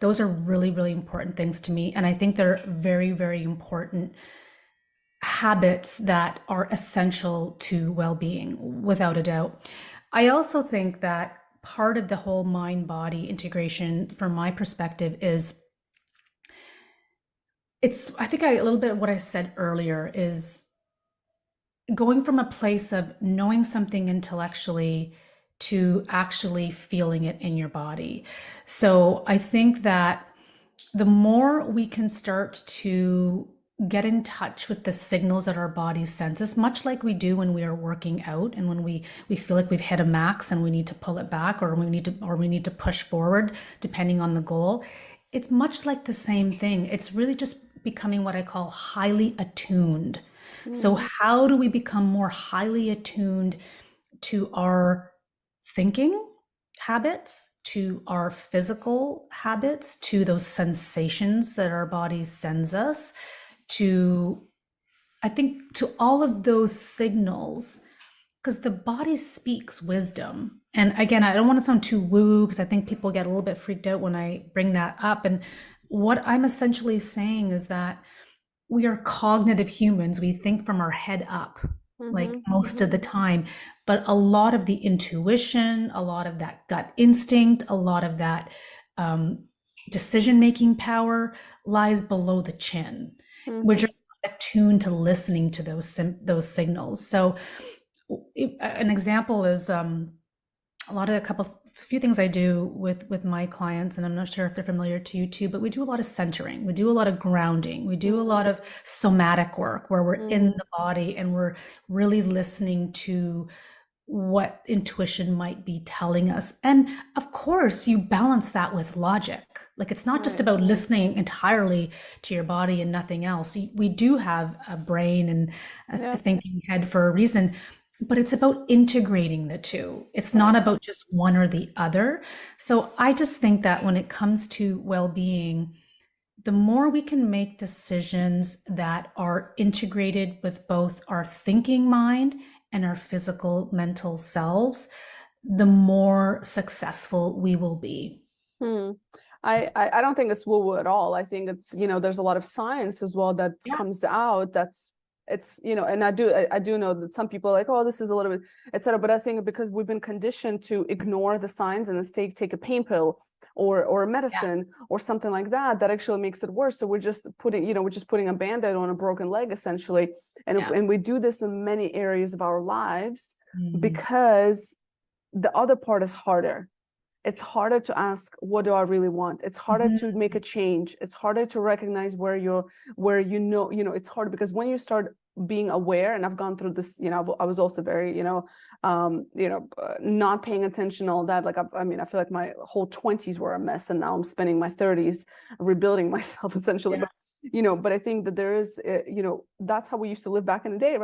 Those are really, really important things to me. And I think they're very, very important habits that are essential to well-being, without a doubt. I also think that part of the whole mind-body integration, from my perspective, is I think a little bit of what I said earlier is going from a place of knowing something intellectually to actually feeling it in your body. So I think that the more we can start to get in touch with the signals that our body sends us, much like we do when we are working out and when we feel like we've hit a max and we need to pull it back, or we need to push forward depending on the goal. It's much like the same thing. It's really just becoming what I call highly attuned. So Mm, how do we become more highly attuned to our thinking habits, to our physical habits, to those sensations that our body sends us, to, I think, to all of those signals, because the body speaks wisdom. And again, I don't want to sound too woo, because I think people get a little bit freaked out when I bring that up. And what I'm essentially saying is that we are cognitive humans. We think from our head up, like mhm, most of the time. But a lot of the intuition, a lot of that gut instinct, a lot of that um, decision making power lies below the chin. We're mhm, just not attuned to listening to those signals. So, an example is a lot of few things I do with my clients, and I'm not sure if they're familiar to you too, but we do a lot of centering, we do a lot of grounding, we do a mm, lot of somatic work where we're in mm. the body and we're really listening to what intuition might be telling us. And of course, you balance that with logic. Like, it's not just Right. about listening entirely to your body and nothing else. We do have a brain and a Yeah. thinking head for a reason, but it's about integrating the two. It's not Right. about just one or the other. So I just think that when it comes to well-being, the more we can make decisions that are integrated with both our thinking mind and our physical mental selves, the more successful we will be. Hmm. I don't think it's woo-woo at all. I think it's, there's a lot of science as well that Yeah. comes out that's it's, and I do know that some people are like, oh, this is a little bit, etc. But I think because we've been conditioned to ignore the signs and instead take a pain pill or a Yeah. medicine or something like that, that actually makes it worse. So we're just putting a band-aid on a broken leg essentially. And Yeah. and we do this in many areas of our lives Mhm. because the other part is harder. It's harder to ask, what do I really want? It's harder Mhm. to make a change. It's harder to recognize where it's hard because when you start being aware, and I've gone through this, I was also very, not paying attention, all that. Like, I feel like my whole 20s were a mess, and now I'm spending my 30s rebuilding myself essentially. Yeah. But I think that there is, that's how we used to live back in the day, right?